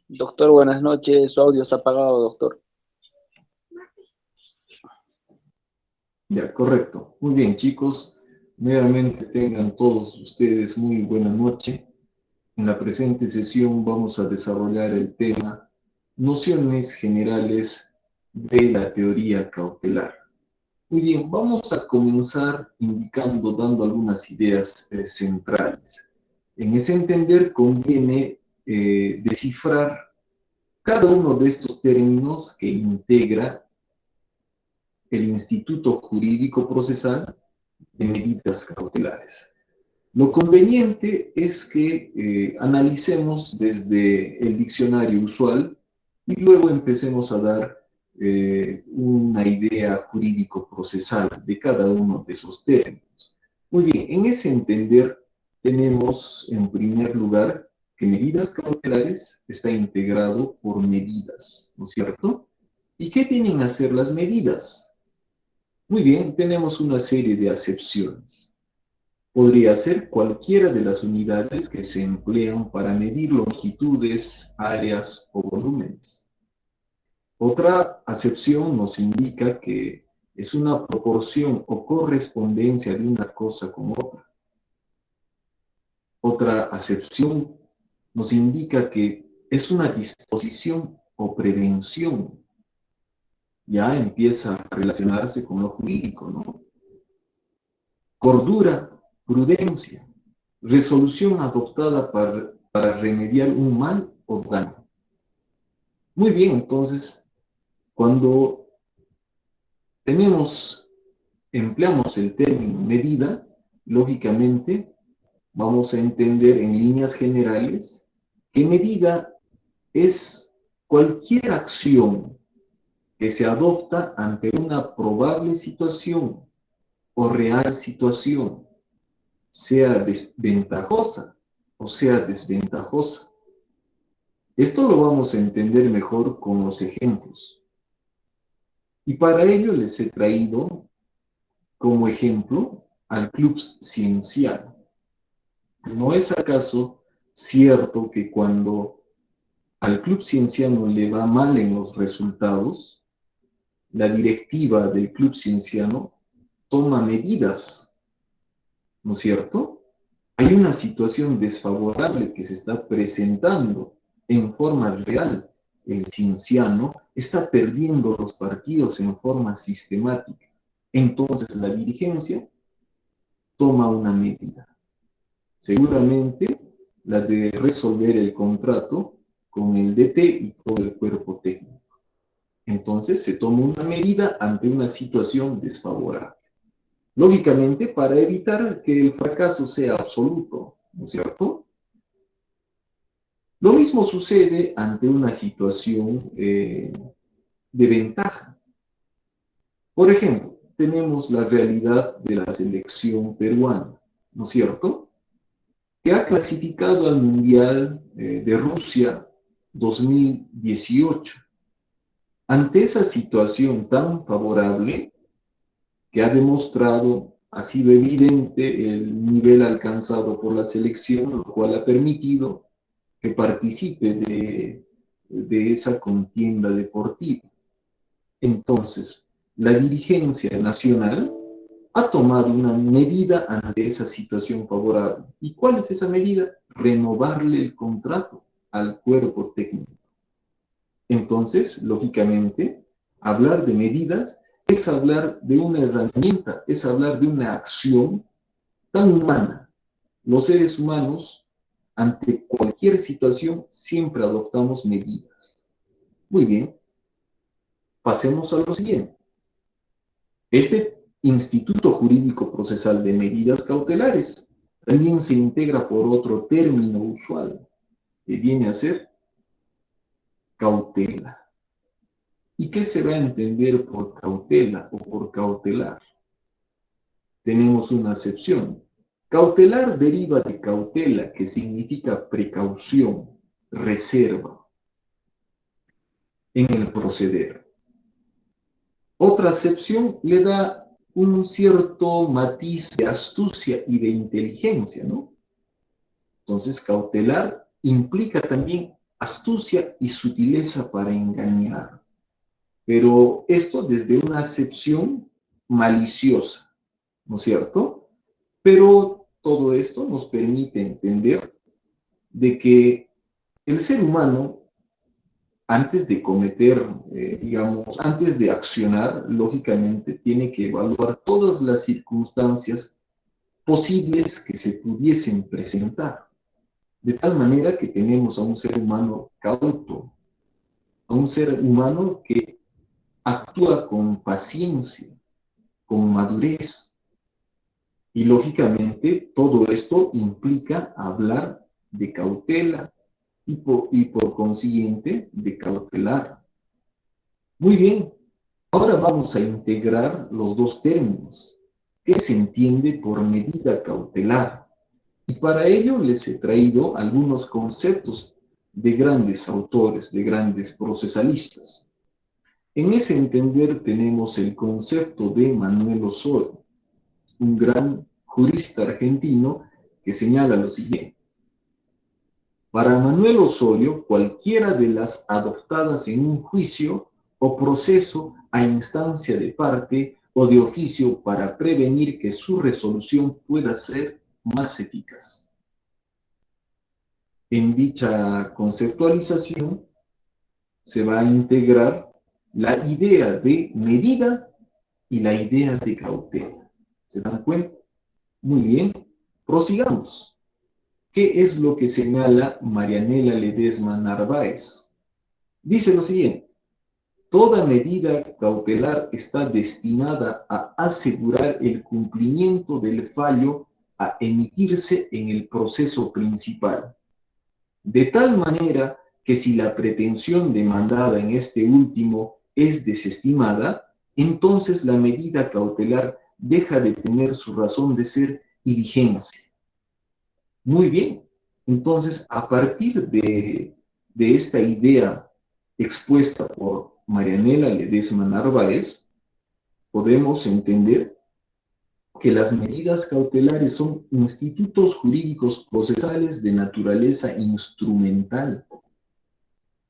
Doctor, buenas noches. Su audio está apagado, doctor. Ya, correcto. Muy bien, chicos. Nuevamente tengan todos ustedes muy buena noche. En la presente sesión vamos a desarrollar el tema nociones generales de la teoría cautelar. Muy bien, vamos a comenzar indicando, dando algunas ideas centrales. En ese entender conviene descifrar cada uno de estos términos que integra el Instituto Jurídico Procesal de Medidas Cautelares. Lo conveniente es que analicemos desde el diccionario usual y luego empecemos a dar una idea jurídico-procesal de cada uno de esos términos. Muy bien, en ese entender tenemos en primer lugar que medidas cautelares está integrado por medidas, ¿no es cierto? ¿Y qué vienen a ser las medidas? Muy bien, tenemos una serie de acepciones. Podría ser cualquiera de las unidades que se emplean para medir longitudes, áreas o volúmenes. Otra acepción nos indica que es una proporción o correspondencia de una cosa con otra. Otra acepción nos indica que es una disposición o prevención. Ya empieza a relacionarse con lo jurídico, ¿no? Cordura, prudencia, resolución adoptada para remediar un mal o daño. Muy bien, entonces, cuando empleamos el término medida, lógicamente vamos a entender en líneas generales que medida es cualquier acción que se adopta ante una probable situación o real situación, sea ventajosa o sea desventajosa. Esto lo vamos a entender mejor con los ejemplos. Y para ello les he traído como ejemplo al Club Cienciano. ¿No es acaso cierto que cuando al Club Cienciano le va mal en los resultados, la directiva del Club Cienciano toma medidas, ¿no es cierto? Hay una situación desfavorable que se está presentando en forma real. El Cienciano está perdiendo los partidos en forma sistemática. Entonces la dirigencia toma una medida. Seguramente la de resolver el contrato con el DT y todo el cuerpo técnico. Entonces se toma una medida ante una situación desfavorable. Lógicamente, para evitar que el fracaso sea absoluto, ¿no es cierto? Lo mismo sucede ante una situación de ventaja. Por ejemplo, tenemos la realidad de la selección peruana, ¿no es cierto? Que ha clasificado al Mundial de Rusia 2018. Ante esa situación tan favorable, que ha demostrado, ha sido evidente el nivel alcanzado por la selección, lo cual ha permitido que participe de esa contienda deportiva. Entonces, la dirigencia nacional ha tomado una medida ante esa situación favorable. ¿Y cuál es esa medida? Renovarle el contrato al cuerpo técnico. Entonces, lógicamente, hablar de medidas es hablar de una herramienta, es hablar de una acción tan humana. Los seres humanos, ante cualquier situación, siempre adoptamos medidas. Muy bien, pasemos a lo siguiente. Este Instituto Jurídico Procesal de Medidas Cautelares también se integra por otro término usual, que viene a ser cautela. ¿Y qué se va a entender por cautela o por cautelar? Tenemos una acepción. Cautelar deriva de cautela, que significa precaución, reserva en el proceder. Otra acepción le da un cierto matiz de astucia y de inteligencia, ¿no? Entonces, cautelar implica también astucia y sutileza para engañar. Pero esto desde una acepción maliciosa, ¿no es cierto? Pero todo esto nos permite entender de que el ser humano, antes de cometer, digamos, antes de accionar, lógicamente tiene que evaluar todas las circunstancias posibles que se pudiesen presentar. De tal manera que tenemos a un ser humano cauto, a un ser humano que actúa con paciencia, con madurez. Y lógicamente todo esto implica hablar de cautela y por consiguiente de cautelar. Muy bien, ahora vamos a integrar los dos términos. ¿Qué se entiende por medida cautelar? Y para ello les he traído algunos conceptos de grandes autores, de grandes procesalistas. En ese entender tenemos el concepto de Manuel Osorio, un gran jurista argentino que señala lo siguiente. Para Manuel Osorio, cualquiera de las adoptadas en un juicio o proceso a instancia de parte o de oficio para prevenir que su resolución pueda ser más eficaz. En dicha conceptualización se va a integrar la idea de medida y la idea de cautela. ¿Se dan cuenta? Muy bien, prosigamos. ¿Qué es lo que señala Marianela Ledesma Narváez? Dice lo siguiente: toda medida cautelar está destinada a asegurar el cumplimiento del fallo a emitirse en el proceso principal, de tal manera que si la pretensión demandada en este último es desestimada, entonces la medida cautelar deja de tener su razón de ser y vigencia. Muy bien, entonces a partir de esta idea expuesta por Marianela Ledesma Narváez, podemos entender que las medidas cautelares son institutos jurídicos procesales de naturaleza instrumental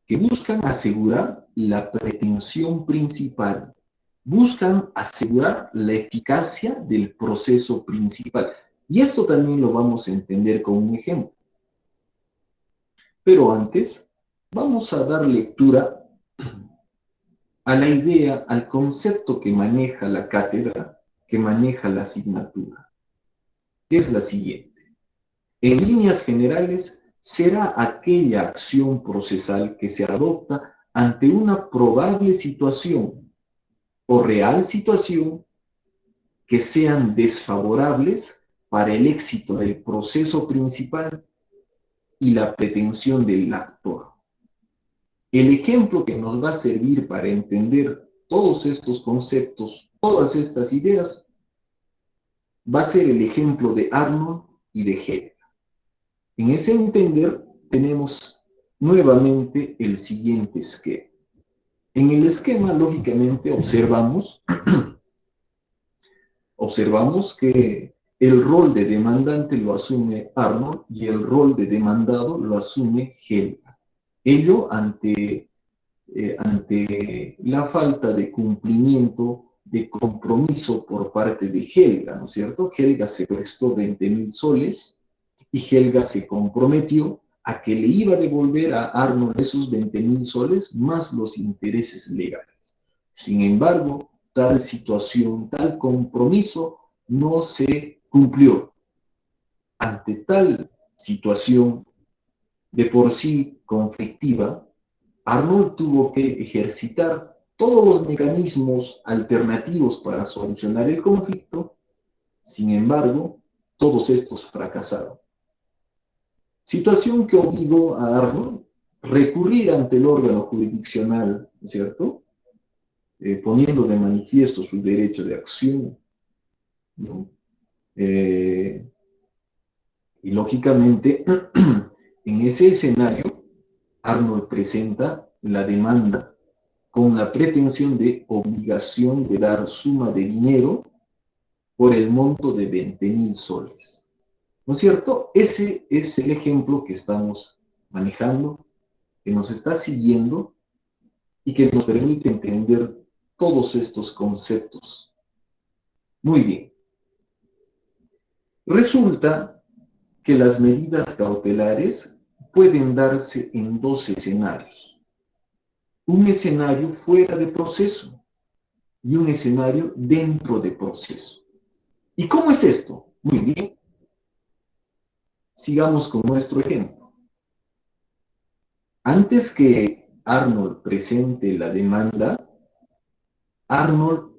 que buscan asegurar la pretensión principal, buscan asegurar la eficacia del proceso principal. Y esto también lo vamos a entender con un ejemplo. Pero antes, vamos a dar lectura a la idea, al concepto que maneja la cátedra, que maneja la asignatura, que es la siguiente. En líneas generales, será aquella acción procesal que se adopta ante una probable situación o real situación que sean desfavorables para el éxito del proceso principal y la pretensión del actor. El ejemplo que nos va a servir para entender todos estos conceptos, todas estas ideas, va a ser el ejemplo de Arnold y de Hegel. En ese entender tenemos nuevamente el siguiente esquema. En el esquema, lógicamente, observamos que el rol de demandante lo asume Arnold y el rol de demandado lo asume Hegel. Ello ante la falta de cumplimiento, de compromiso por parte de Helga, ¿no es cierto? Helga se prestó 20.000 soles y Helga se comprometió a que le iba a devolver a Arnold esos 20.000 soles más los intereses legales. Sin embargo, tal situación, tal compromiso no se cumplió. Ante tal situación de por sí conflictiva, Arnold tuvo que ejercitar todos los mecanismos alternativos para solucionar el conflicto. Sin embargo, todos estos fracasaron. Situación que obligó a Arnold a recurrir ante el órgano jurisdiccional, ¿no es cierto? Poniendo de manifiesto su derecho de acción, ¿no? Y lógicamente, en ese escenario, Arnold presenta la demanda con la pretensión de obligación de dar suma de dinero por el monto de 20.000 soles. ¿No es cierto? Ese es el ejemplo que estamos manejando que nos está siguiendo y que nos permite entender todos estos conceptos. Muy bien. Resulta que las medidas cautelares pueden darse en dos escenarios. Un escenario fuera de proceso y un escenario dentro de proceso. ¿Y cómo es esto? Muy bien. Sigamos con nuestro ejemplo. Antes que Arnold presente la demanda, Arnold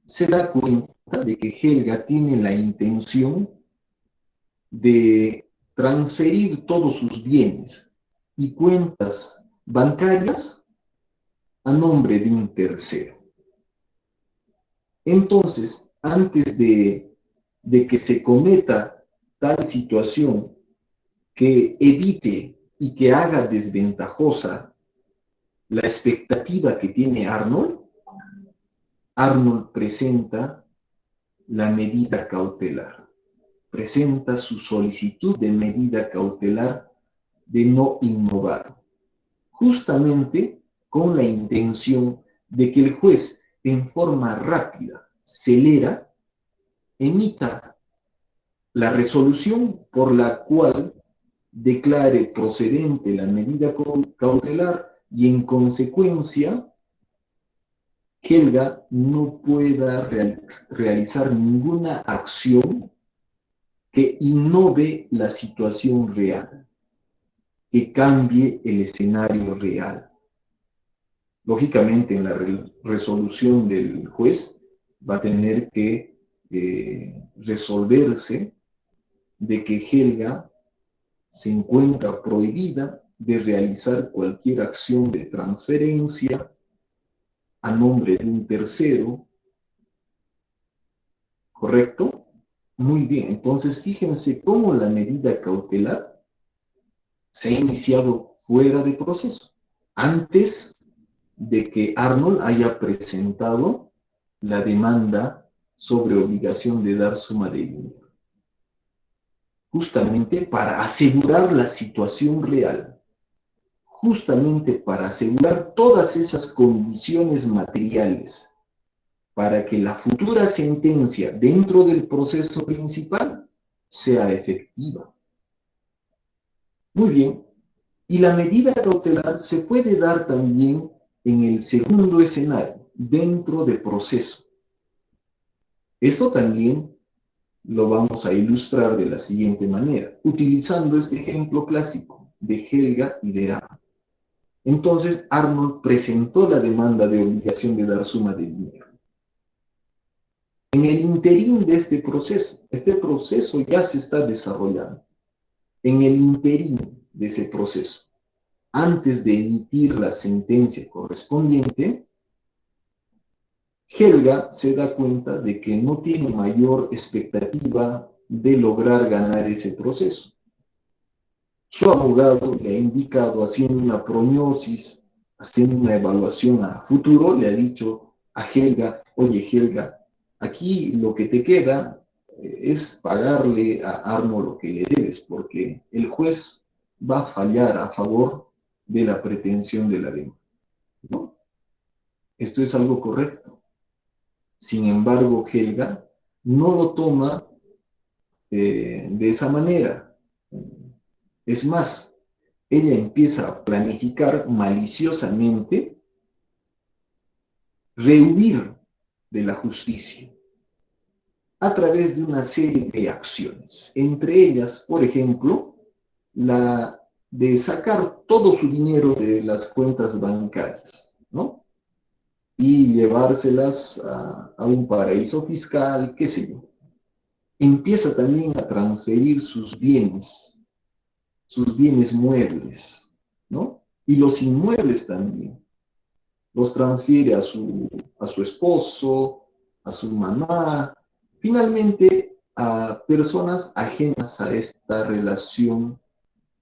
se da cuenta de que Helga tiene la intención de transferir todos sus bienes y cuentas bancarias a nombre de un tercero. Entonces, antes de que se cometa tal situación que evite y que haga desventajosa la expectativa que tiene Arnold, Arnold presenta la medida cautelar, presenta su solicitud de medida cautelar de no innovar, justamente con la intención de que el juez, en forma rápida, celera, emita la resolución por la cual declare procedente la medida cautelar y en consecuencia Helga no pueda realizar ninguna acción que innove la situación real, que cambie el escenario real. Lógicamente, en la resolución del juez va a tener que resolverse de que Helga se encuentra prohibida de realizar cualquier acción de transferencia a nombre de un tercero, ¿correcto? Muy bien, entonces fíjense cómo la medida cautelar se ha iniciado fuera de proceso, antes de que Arnold haya presentado la demanda sobre obligación de dar suma de dinero. Justamente para asegurar la situación real, justamente para asegurar todas esas condiciones materiales, para que la futura sentencia dentro del proceso principal sea efectiva. Muy bien, y la medida cautelar se puede dar también en el segundo escenario, dentro del proceso. Esto también lo vamos a ilustrar de la siguiente manera, utilizando este ejemplo clásico de Helga y de Arnold. Entonces, Arnold presentó la demanda de obligación de dar suma de dinero. En el interín de este proceso ya se está desarrollando. En el interín de ese proceso, antes de emitir la sentencia correspondiente, Helga se da cuenta de que no tiene mayor expectativa de lograr ganar ese proceso. Su abogado le ha indicado, haciendo una prognosis, haciendo una evaluación a futuro, le ha dicho a Helga, oye Helga, aquí lo que te queda es pagarle a Arnold lo que le debes, porque el juez va a fallar a favor de la pretensión de la demanda. ¿No? Esto es algo correcto. Sin embargo, Helga no lo toma de esa manera. Es más, ella empieza a planificar maliciosamente rehuir de la justicia a través de una serie de acciones. Entre ellas, por ejemplo, la de sacar todo su dinero de las cuentas bancarias, ¿no? Y llevárselas a un paraíso fiscal, qué sé yo. Empieza también a transferir sus bienes muebles, ¿no? Y los inmuebles también. Los transfiere a su esposo, a su mamá, finalmente a personas ajenas a esta relación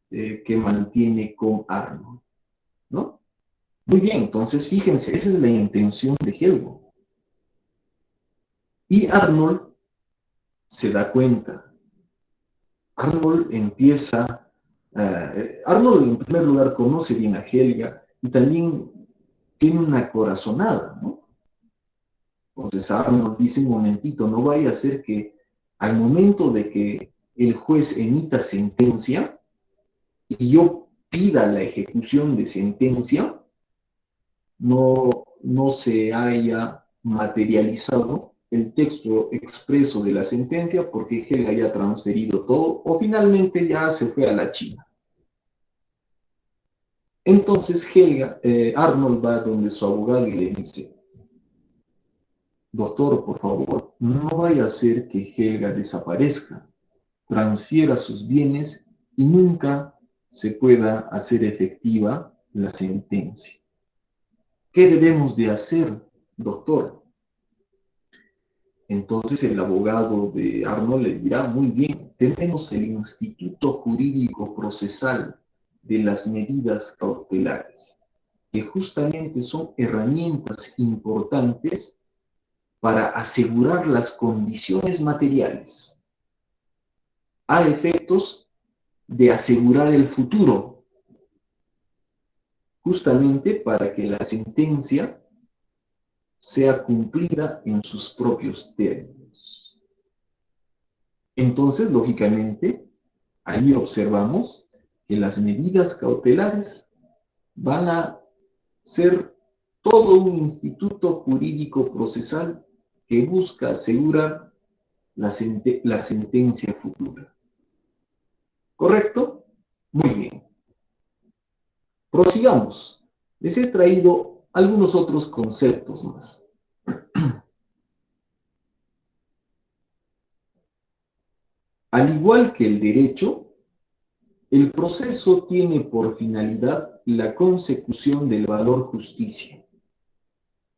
que mantiene con Arnold, ¿no? Muy bien, entonces fíjense, esa es la intención de Helga. Y Arnold se da cuenta. Arnold empieza Arnold, en primer lugar, conoce bien a Helga y también tiene una corazonada, ¿no? Entonces Arnold dice: un momentito, no vaya a ser que al momento de que el juez emita sentencia y yo pida la ejecución de sentencia, no se haya materializado el texto expreso de la sentencia porque Helga ya ha transferido todo o finalmente ya se fue a la China. Entonces Arnold va donde su abogado y le dice: doctor, por favor, no vaya a ser que Helga desaparezca, transfiera sus bienes y nunca se pueda hacer efectiva la sentencia. ¿Qué debemos de hacer, doctor? Entonces el abogado de Arnold le dirá: muy bien, tenemos el Instituto Jurídico Procesal de las Medidas Cautelares, que justamente son herramientas importantes para asegurar las condiciones materiales, a efectos de asegurar el futuro, justamente para que la sentencia sea cumplida en sus propios términos. Entonces, lógicamente, ahí observamos que las medidas cautelares van a ser todo un instituto jurídico procesal que busca asegurar la sentencia futura. ¿Correcto? Muy bien. Prosigamos. Les he traído algunos otros conceptos más. Al igual que el derecho, el proceso tiene por finalidad la consecución del valor justicia.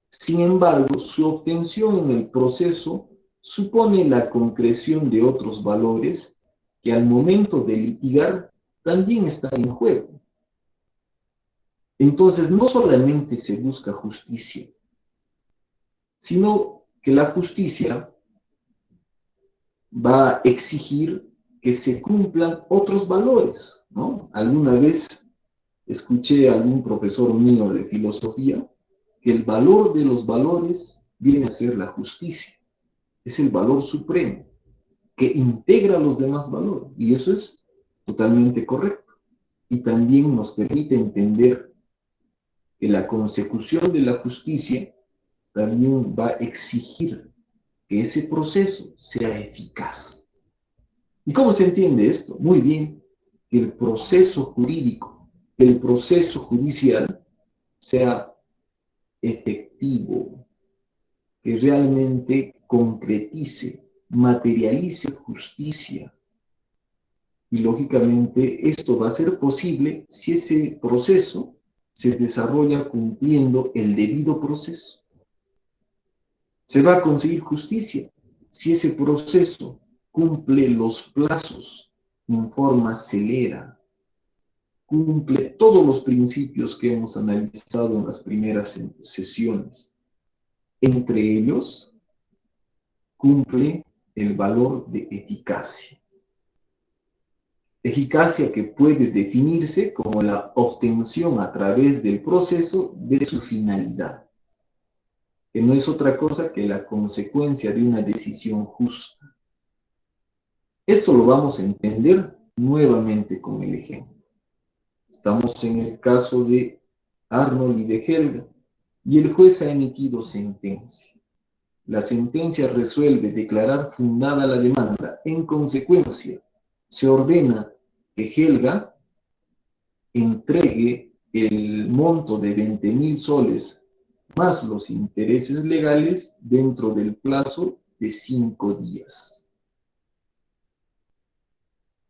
Sin embargo, su obtención en el proceso supone la concreción de otros valores que al momento de litigar también están en juego. Entonces, no solamente se busca justicia, sino que la justicia va a exigir que se cumplan otros valores, ¿no? Alguna vez escuché a algún profesor mío de filosofía que el valor de los valores viene a ser la justicia. Es el valor supremo que integra los demás valores. Y eso es totalmente correcto. Y también nos permite entender que la consecución de la justicia también va a exigir que ese proceso sea eficaz. ¿Y cómo se entiende esto? Muy bien, que el proceso jurídico, que el proceso judicial sea efectivo, que realmente concretice, materialice justicia. Y lógicamente esto va a ser posible si ese proceso se desarrolla cumpliendo el debido proceso. Se va a conseguir justicia si ese proceso cumple los plazos en forma celera, cumple todos los principios que hemos analizado en las primeras sesiones. Entre ellos, cumple el valor de eficacia. Eficacia que puede definirse como la obtención a través del proceso de su finalidad, que no es otra cosa que la consecuencia de una decisión justa. Esto lo vamos a entender nuevamente con el ejemplo. Estamos en el caso de Arnold y de Helga, y el juez ha emitido sentencia. La sentencia resuelve declarar fundada la demanda. En consecuencia, se ordena que Helga entregue el monto de 20.000 soles más los intereses legales dentro del plazo de 5 días.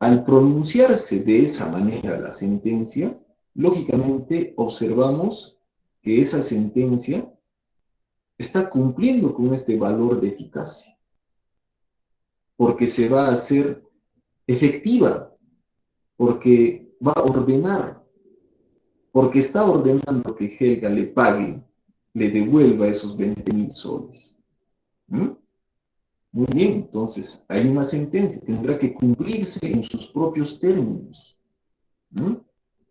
Al pronunciarse de esa manera la sentencia, lógicamente observamos que esa sentencia está cumpliendo con este valor de eficacia, porque se va a hacer efectiva, porque va a ordenar, porque está ordenando que Helga le pague, le devuelva esos 20.000 soles. ¿Mm? Muy bien, entonces hay una sentencia, tendrá que cumplirse en sus propios términos. ¿Mm?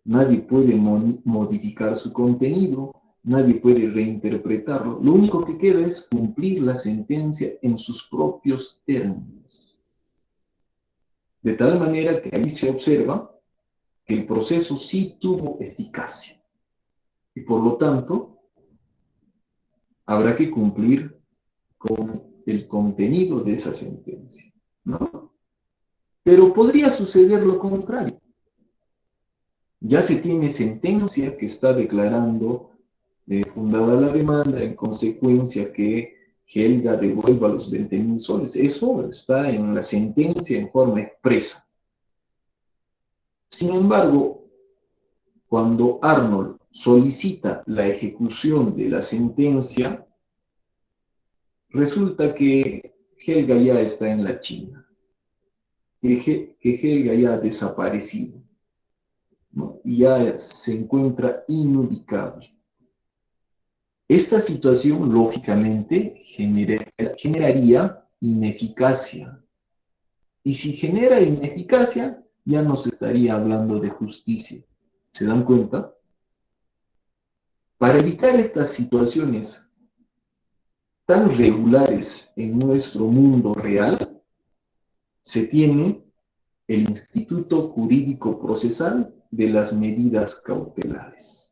Nadie puede modificar su contenido, nadie puede reinterpretarlo. Lo único que queda es cumplir la sentencia en sus propios términos. De tal manera que ahí se observa que el proceso sí tuvo eficacia. Y por lo tanto, habrá que cumplir con el contenido de esa sentencia, ¿no? Pero podría suceder lo contrario. Ya se tiene sentencia que está declarando fundada la demanda, en consecuencia que Helga devuelva los 20.000 soles. Eso está en la sentencia en forma expresa. Sin embargo, cuando Arnold solicita la ejecución de la sentencia, resulta que Helga ya está en la China, que Helga ya ha desaparecido, ¿no? Y ya se encuentra inubicable. Esta situación, lógicamente, generaría ineficacia. Y si genera ineficacia, ya no se estaría hablando de justicia. ¿Se dan cuenta? Para evitar estas situaciones tan regulares en nuestro mundo real, se tiene el Instituto Jurídico Procesal de las medidas cautelares.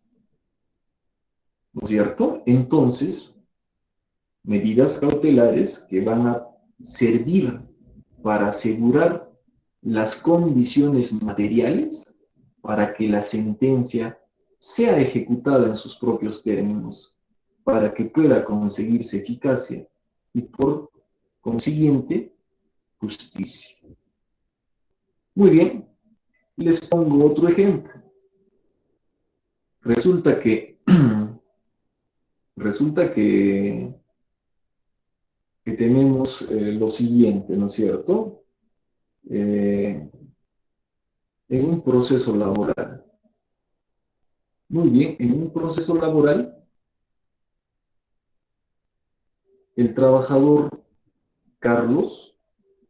¿No es cierto? Entonces, medidas cautelares que van a servir para asegurar las condiciones materiales para que la sentencia sea ejecutada en sus propios términos, para que pueda conseguirse eficacia y por consiguiente justicia. Muy bien, les pongo otro ejemplo. Resulta que, resulta que tenemos lo siguiente, ¿no es cierto? En un proceso laboral. Muy bien, en un proceso laboral, el trabajador Carlos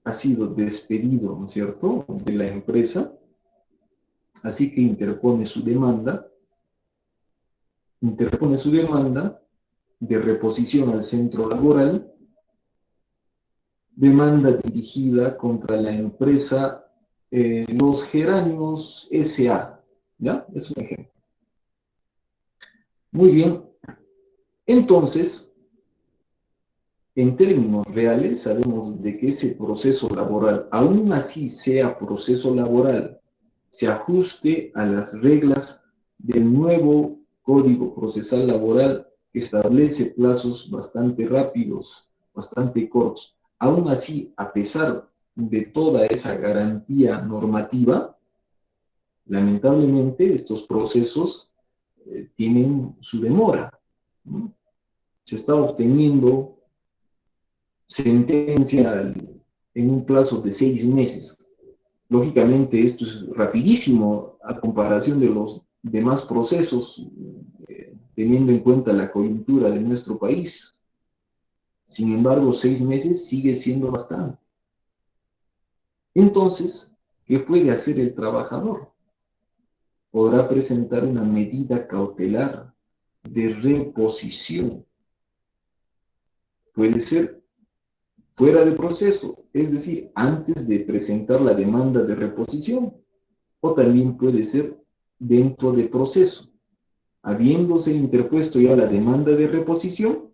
ha sido despedido, ¿no es cierto?, de la empresa, así que interpone su demanda de reposición al centro laboral, demanda dirigida contra la empresa Los Geranios S.A., ¿ya? Es un ejemplo. Muy bien, entonces, en términos reales, sabemos de que ese proceso laboral, aún así sea proceso laboral, se ajuste a las reglas del nuevo Código Procesal Laboral que establece plazos bastante rápidos, bastante cortos. Aún así, a pesar de toda esa garantía normativa, lamentablemente estos procesos tienen su demora, ¿no? Se está obteniendo sentencia en un plazo de 6 meses. Lógicamente esto es rapidísimo a comparación de los demás procesos, teniendo en cuenta la coyuntura de nuestro país. Sin embargo, 6 meses sigue siendo bastante. Entonces, ¿qué puede hacer el trabajador? Podrá presentar una medida cautelar de reposición. Puede ser fuera de proceso, es decir, antes de presentar la demanda de reposición, o también puede ser dentro de proceso. Habiéndose interpuesto ya la demanda de reposición,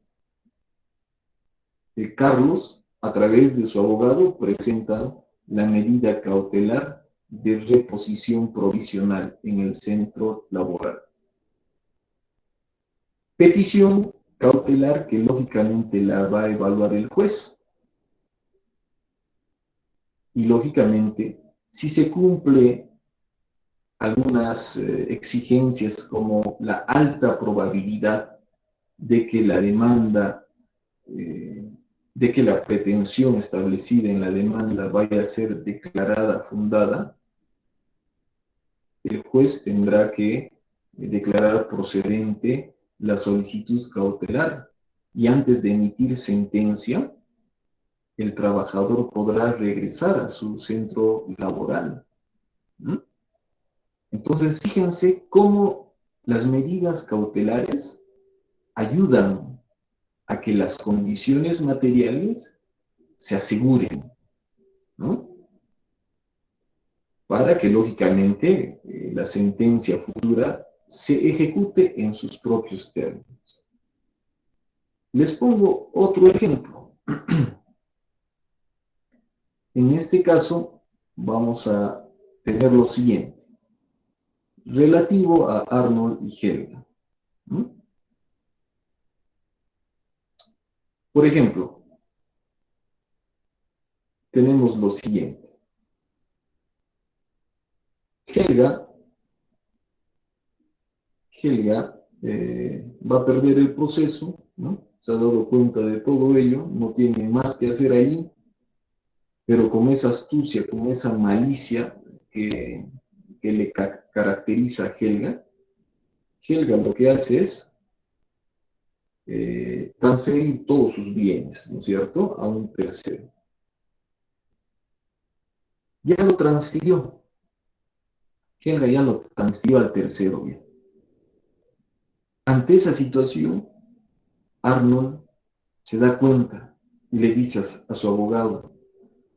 Carlos, a través de su abogado, presenta la medida cautelar de reposición provisional en el centro laboral. Petición cautelar que lógicamente la va a evaluar el juez. Y lógicamente, si se cumple algunas exigencias como la alta probabilidad de que la demanda, de que la pretensión establecida en la demanda vaya a ser declarada fundada, el juez tendrá que declarar procedente la solicitud cautelar y antes de emitir sentencia, el trabajador podrá regresar a su centro laboral. ¿Mm? Entonces, fíjense cómo las medidas cautelares ayudan a que las condiciones materiales se aseguren, ¿no? Para que, lógicamente, la sentencia futura se ejecute en sus propios términos. Les pongo otro ejemplo. En este caso, vamos a tener lo siguiente, relativo a Arnold y Helga. ¿No? Por ejemplo, tenemos lo siguiente. Helga va a perder el proceso, ¿no? Se ha dado cuenta de todo ello, no tiene más que hacer ahí, pero con esa astucia, con esa malicia que le caracteriza a Helga, Helga lo que hace es transferir todos sus bienes, ¿no es cierto?, a un tercero. Ya lo transfirió. Helga ya lo transfirió al tercero bien. Ante esa situación, Arnold se da cuenta y le dice a su abogado,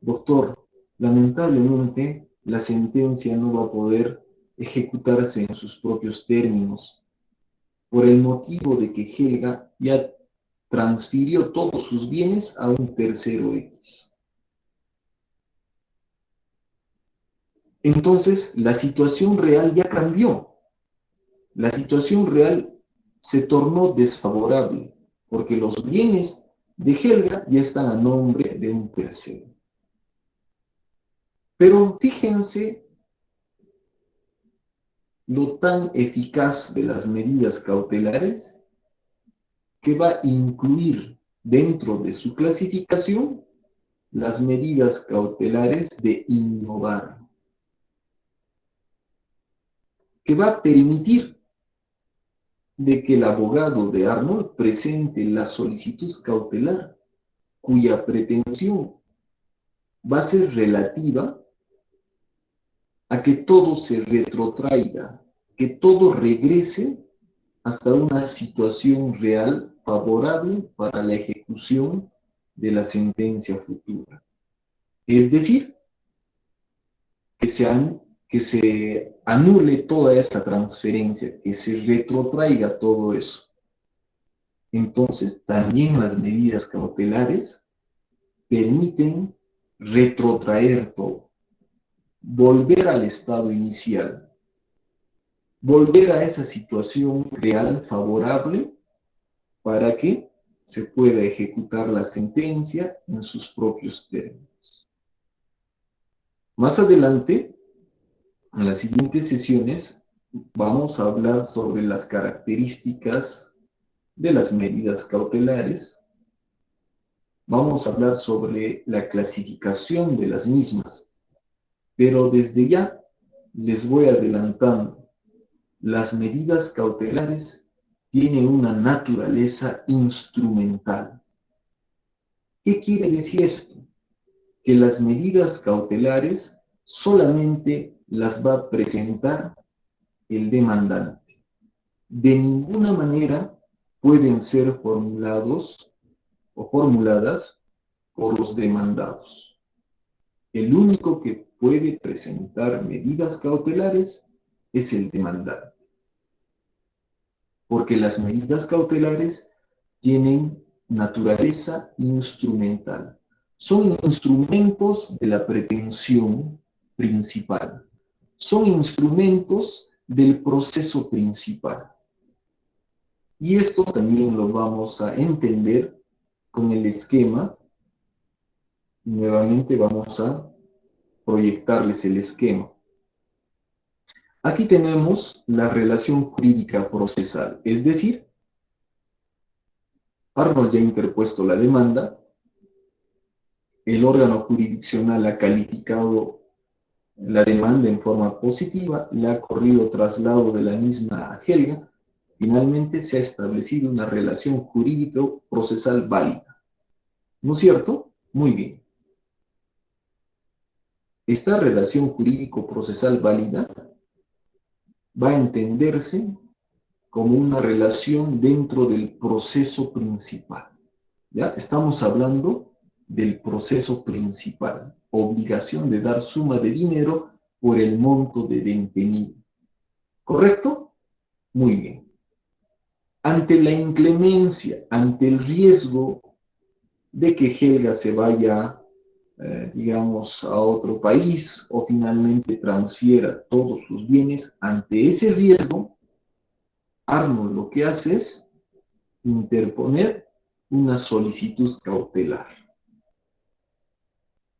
doctor, lamentablemente la sentencia no va a poder ejecutarse en sus propios términos por el motivo de que Helga ya transfirió todos sus bienes a un tercero X. Entonces, la situación real ya cambió. La situación real se tornó desfavorable, porque los bienes de Helga ya están a nombre de un tercero. Pero fíjense lo tan eficaz de las medidas cautelares que va a incluir dentro de su clasificación las medidas cautelares de innovar, que va a permitir de que el abogado de Arnold presente la solicitud cautelar, cuya pretensión va a ser relativa a que todo se retrotraiga, que todo regrese hasta una situación real favorable para la ejecución de la sentencia futura. Es decir, que se anule toda esa transferencia, que se retrotraiga todo eso. Entonces, también las medidas cautelares permiten retrotraer todo, volver al estado inicial, volver a esa situación real favorable para que se pueda ejecutar la sentencia en sus propios términos. Más adelante, en las siguientes sesiones, vamos a hablar sobre las características de las medidas cautelares, vamos a hablar sobre la clasificación de las mismas, pero desde ya les voy adelantando, las medidas cautelares tienen una naturaleza instrumental. ¿Qué quiere decir esto? Que las medidas cautelares solamente las va a presentar el demandante. De ninguna manera pueden ser formulados o formuladas por los demandados. El único que puede presentar medidas cautelares es el demandante. Porque las medidas cautelares tienen naturaleza instrumental. Son instrumentos de la pretensión principal. Son instrumentos del proceso principal. Y esto también lo vamos a entender con el esquema. Nuevamente vamos a proyectarles el esquema. Aquí tenemos la relación jurídica procesal, es decir, Arnold ya ha interpuesto la demanda, el órgano jurisdiccional ha calificado la demanda en forma positiva, le ha corrido traslado de la misma a Helga, finalmente se ha establecido una relación jurídico-procesal válida. ¿No es cierto? Muy bien. Esta relación jurídico-procesal válida va a entenderse como una relación dentro del proceso principal. ¿Ya? Estamos hablando del proceso principal, obligación de dar suma de dinero por el monto de 20.000. ¿Correcto? Muy bien. Ante la inclemencia, ante el riesgo de que Helga se vaya, digamos, a otro país o finalmente transfiera todos sus bienes, ante ese riesgo, Arnold lo que hace es interponer una solicitud cautelar.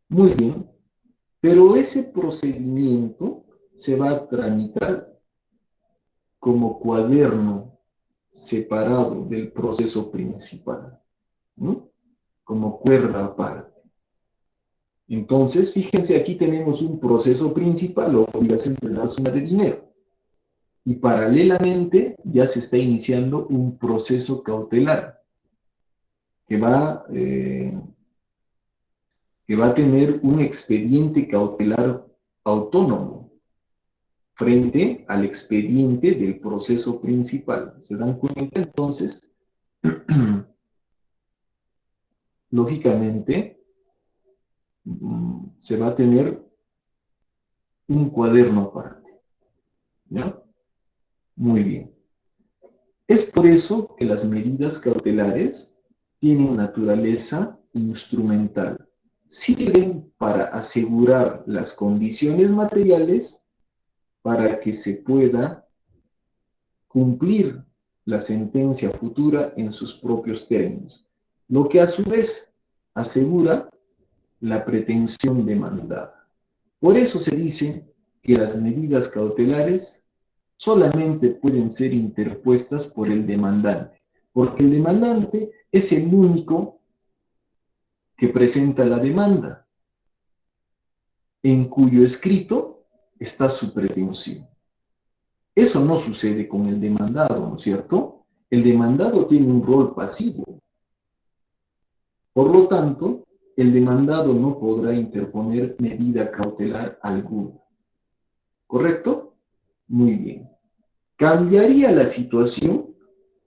Muy bien, pero ese procedimiento se va a tramitar como cuaderno separado del proceso principal, ¿no? Como cuerda aparte. Entonces, fíjense, aquí tenemos un proceso principal, la obligación de dar suma de dinero. Y paralelamente ya se está iniciando un proceso cautelar que va a tener un expediente cautelar autónomo frente al expediente del proceso principal. ¿Se dan cuenta? Entonces, lógicamente, se va a tener un cuaderno aparte. ¿Ya? Muy bien. Es por eso que las medidas cautelares tienen naturaleza instrumental. Sirven para asegurar las condiciones materiales para que se pueda cumplir la sentencia futura en sus propios términos, lo que a su vez asegura la pretensión demandada. Por eso se dice que las medidas cautelares solamente pueden ser interpuestas por el demandante, porque el demandante es el único que presenta la demanda, en cuyo escrito está su pretensión. Eso no sucede con el demandado, ¿no es cierto? El demandado tiene un rol pasivo. Por lo tanto, el demandado no podrá interponer medida cautelar alguna. ¿Correcto? Muy bien. Cambiaría la situación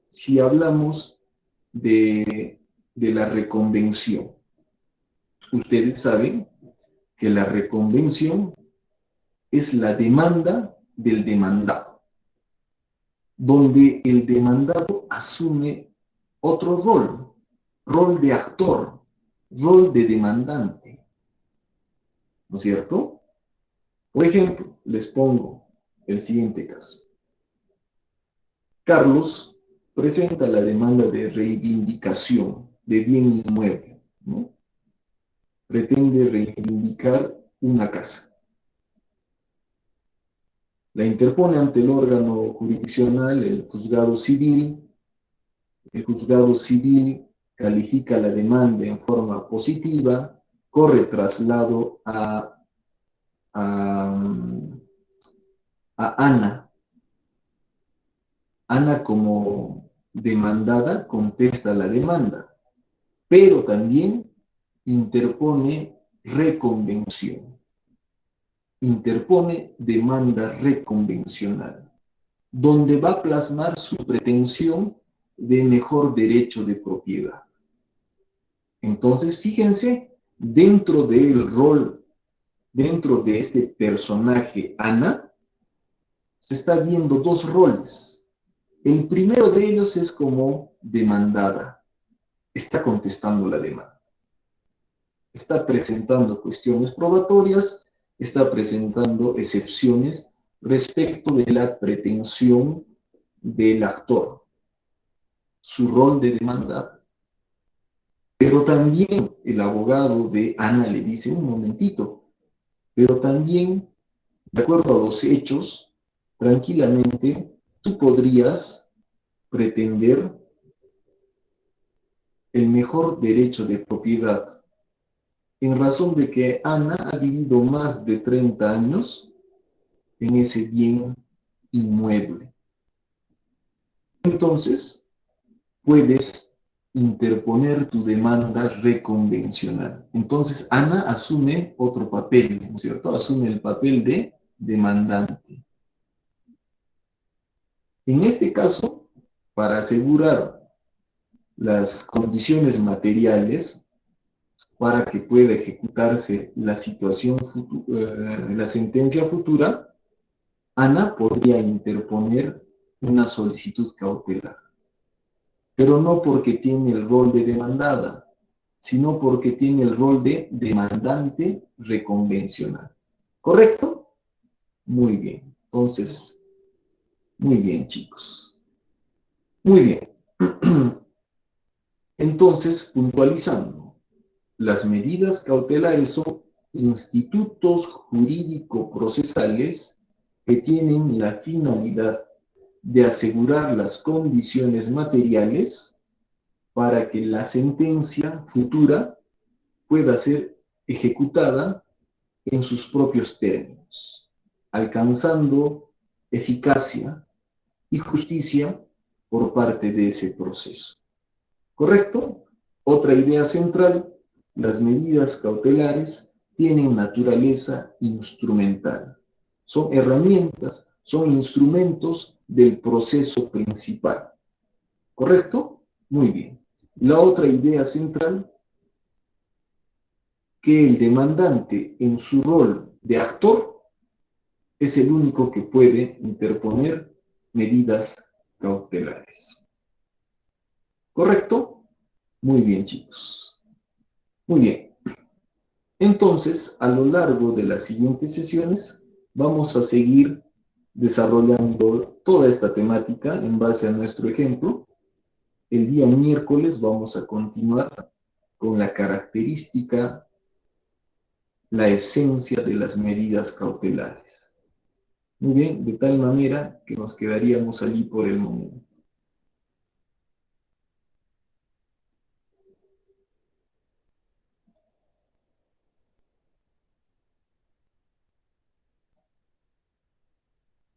si hablamos de la reconvención. Ustedes saben que la reconvención es la demanda del demandado, donde el demandado asume otro rol de actor, rol de demandante, ¿no es cierto? Por ejemplo, les pongo el siguiente caso. Carlos presenta la demanda de reivindicación de bien inmueble, ¿no? Pretende reivindicar una casa. La interpone ante el órgano jurisdiccional, el juzgado civil. El juzgado civil califica la demanda en forma positiva, corre traslado a Ana. Ana, como demandada, contesta la demanda, pero también interpone reconvención. Interpone demanda reconvencional, donde va a plasmar su pretensión de mejor derecho de propiedad. Entonces, fíjense, dentro del rol, dentro de este personaje, Ana, se está viendo dos roles. El primero de ellos es como demandada, está contestando la demanda, está presentando cuestiones probatorias, está presentando excepciones respecto de la pretensión del actor, su rol de demandada. Pero también el abogado de Ana le dice, un momentito, pero también, de acuerdo a los hechos, tranquilamente tú podrías pretender el mejor derecho de propiedad, en razón de que Ana ha vivido más de 30 años en ese bien inmueble. Entonces, puedes interponer tu demanda reconvencional. Entonces, Ana asume otro papel, ¿no es cierto? Asume el papel de demandante. En este caso, para asegurar las condiciones materiales para que pueda ejecutarse la la sentencia futura, Ana podría interponer una solicitud cautelar, pero no porque tiene el rol de demandada, sino porque tiene el rol de demandante reconvencional. ¿Correcto? Muy bien. Entonces, muy bien, chicos. Muy bien. Entonces, puntualizando, las medidas cautelares son institutos jurídico-procesales que tienen la finalidad de asegurar las condiciones materiales para que la sentencia futura pueda ser ejecutada en sus propios términos, alcanzando eficacia y justicia por parte de ese proceso. ¿Correcto? Otra idea central, las medidas cautelares tienen naturaleza instrumental. Son herramientas, son instrumentos del proceso principal. ¿Correcto? Muy bien. La otra idea central, que el demandante en su rol de actor es el único que puede interponer medidas cautelares. ¿Correcto? Muy bien, chicos. Muy bien. Entonces, a lo largo de las siguientes sesiones, vamos a seguir desarrollando toda esta temática en base a nuestro ejemplo. El día miércoles vamos a continuar con la característica, la esencia de las medidas cautelares. Muy bien, de tal manera que nos quedaríamos allí por el momento.